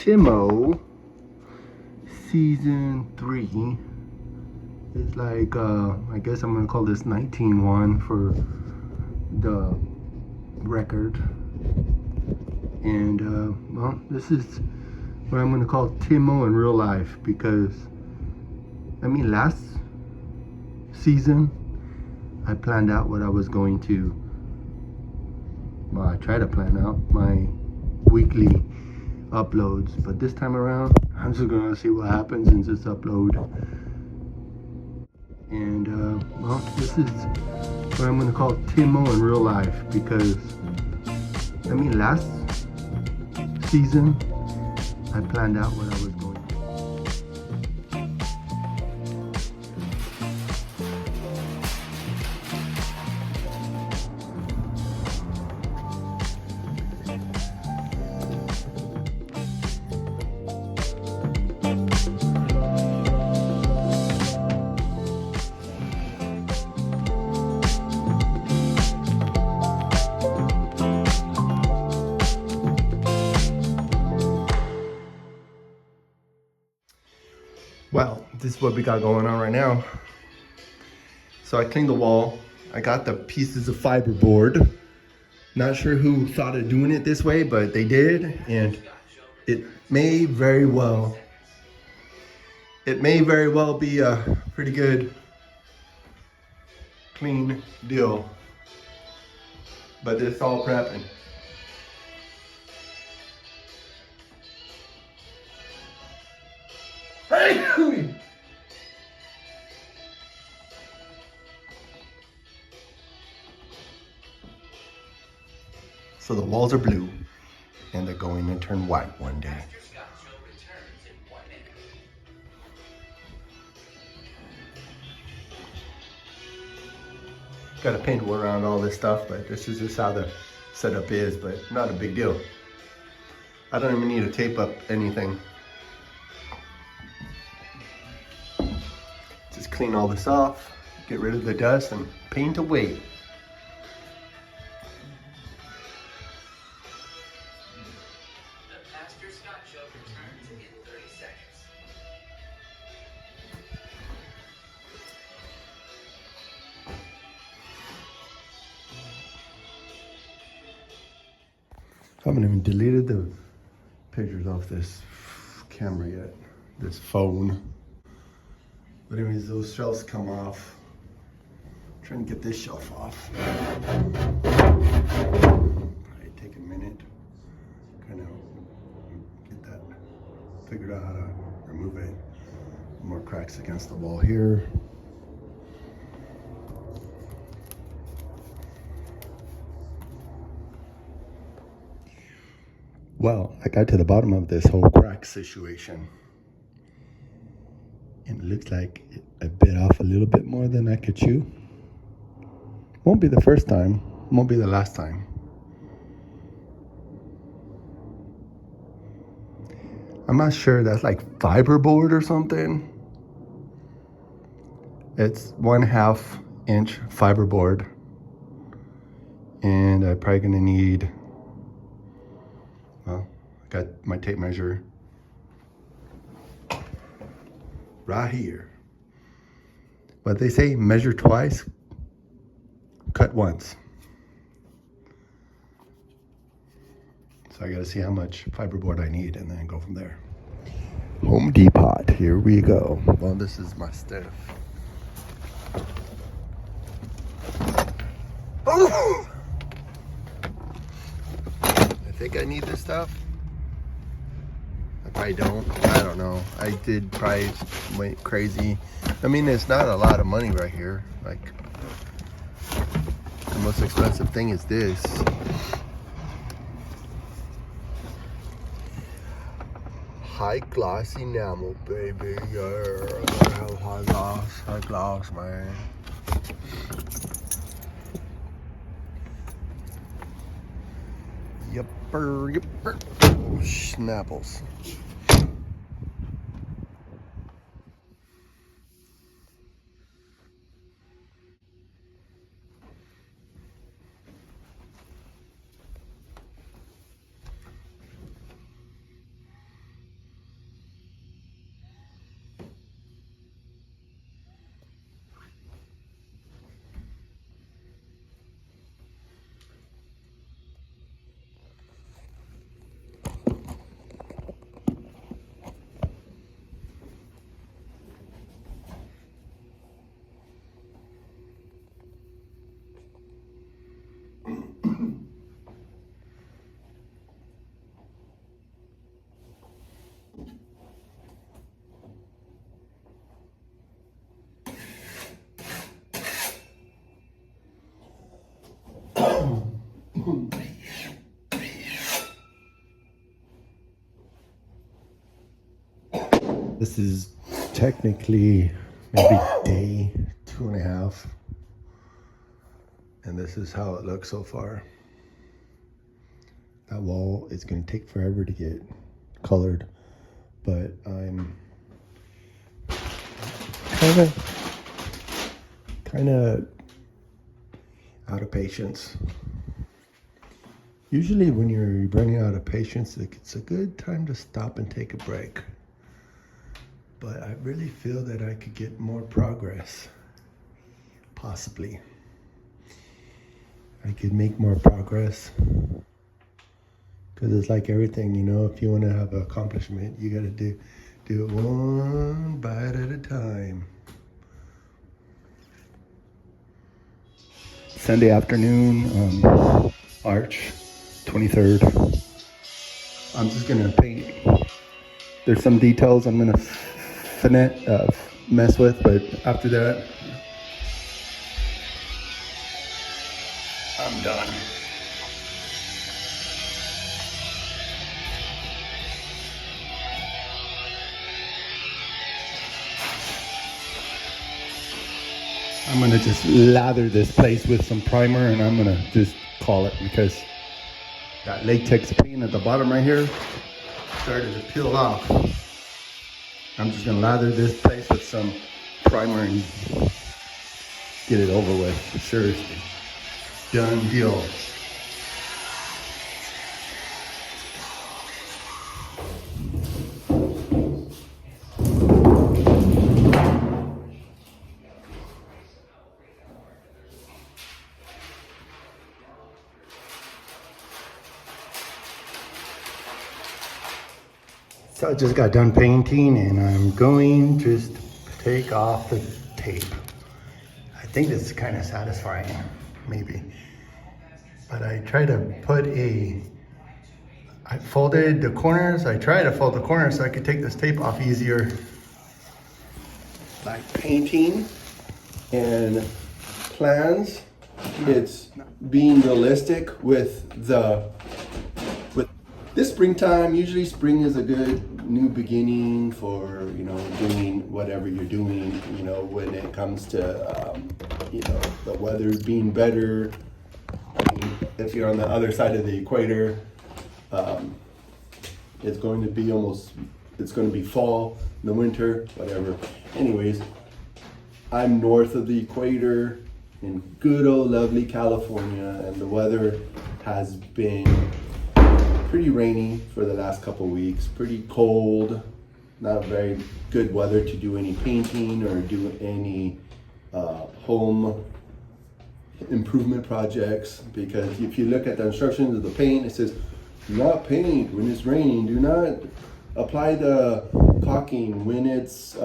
Timo season 3. It's like I guess I'm gonna call this 19-1 for the record. And well, this is what I'm gonna call Timo in real life, because I mean last season I planned out what I was going to, well, I try to plan out my weekly uploads, but this time around I'm just gonna see what happens and just upload. And well, this is what I'm gonna call Timo in real life, because I mean last season I planned out what I was going to. Well, this is what we got going on right now. So I cleaned the wall. I got the pieces of fiberboard. Not sure who thought of doing it this way, but they did, and it may very well be a pretty good clean deal. But it's all prepping. Hey! So the walls are blue, and they're going to turn white one day. Got to paint around all this stuff, but this is just how the setup is, but not a big deal. I don't even need to tape up anything. Just clean all this off, get rid of the dust, and paint away. I haven't even deleted the pictures off this camera yet, this phone. But anyways, those shelves come off. I'm trying to get this shelf off. Probably take a minute, kind of get that figured out how to remove it. More cracks against the wall here. Well, I got to the bottom of this whole crack situation, and it looks like I bit off a little bit more than I could chew. Won't be the first time, won't be the last time. I'm not sure, that's like fiberboard or something. It's 1/2 inch fiberboard, and I'm probably gonna need, well, I got my tape measure right here. But they say measure twice, cut once. So I gotta see how much fiberboard I need and then go from there. Home Depot, here we go. Well, this is my stuff. Oh! I think I need this stuff. I probably don't. I don't know. I did probably went crazy. I mean, it's not a lot of money right here. Like, the most expensive thing is this. High gloss enamel, baby. Yeah, high gloss, man. Yipper. Oh, schnapples. This is technically maybe day 2.5. And this is how it looks so far. That wall is going to take forever to get colored, but I'm kind of out of patience. Usually when you're running out of patience, it's a good time to stop and take a break. But I really feel that I could get more progress, possibly. I could make more progress, because it's like everything, you know, if you want to have an accomplishment, you got to do it one bite at a time. Sunday afternoon, March 23rd. I'm just gonna paint. There's some details I'm gonna mess with, but after that, I'm done. I'm gonna just lather this place with some primer, and I'm gonna just call it, because that latex paint at the bottom right here started to peel off. I'm just gonna lather this place with some primer and get it over with. Seriously, done deal. So I just got done painting, and I'm going to just take off the tape. I think this is kind of satisfying, maybe. But I try to I folded the corners. I tried to fold the corners so I could take this tape off easier. Like painting and plans, it's being realistic with this springtime. Usually spring is a good new beginning for, you know, doing whatever you're doing, you know, when it comes to, you know, the weather being better. I mean, if you're on the other side of the equator, it's going to be fall, the winter, whatever. Anyways, I'm north of the equator in good old lovely California, and the weather has been pretty rainy for the last couple of weeks, pretty cold, not very good weather to do any painting or do any home improvement projects, because if you look at the instructions of the paint, it says do not paint when it's raining, do not apply the caulking when it's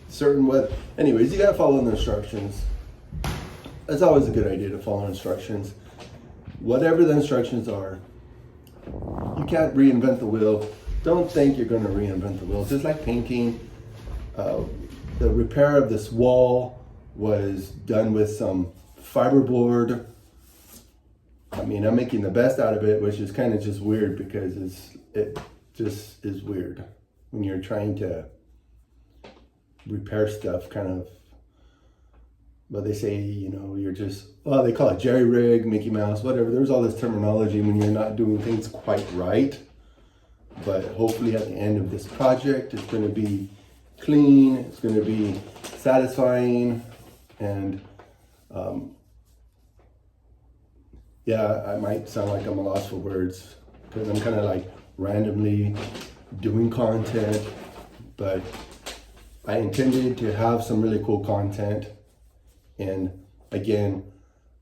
certain weather. Anyways, you gotta follow the instructions. It's always a good idea to follow instructions. Whatever the instructions are, you can't reinvent the wheel. Don't think you're gonna reinvent the wheel. Just like painting, the repair of this wall was done with some fiberboard. I mean, I'm making the best out of it, which is kind of just weird, because it just is weird when you're trying to repair stuff, kind of. But they say, you know, you're just, well, they call it jerry rig, Mickey Mouse, whatever. There's all this terminology when you're not doing things quite right. But hopefully at the end of this project, it's going to be clean, it's going to be satisfying, and yeah, I might sound like I'm a loss for words, because I'm kind of like randomly doing content, but I intended to have some really cool content. And again,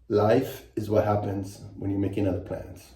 life is what happens when you're making other plans.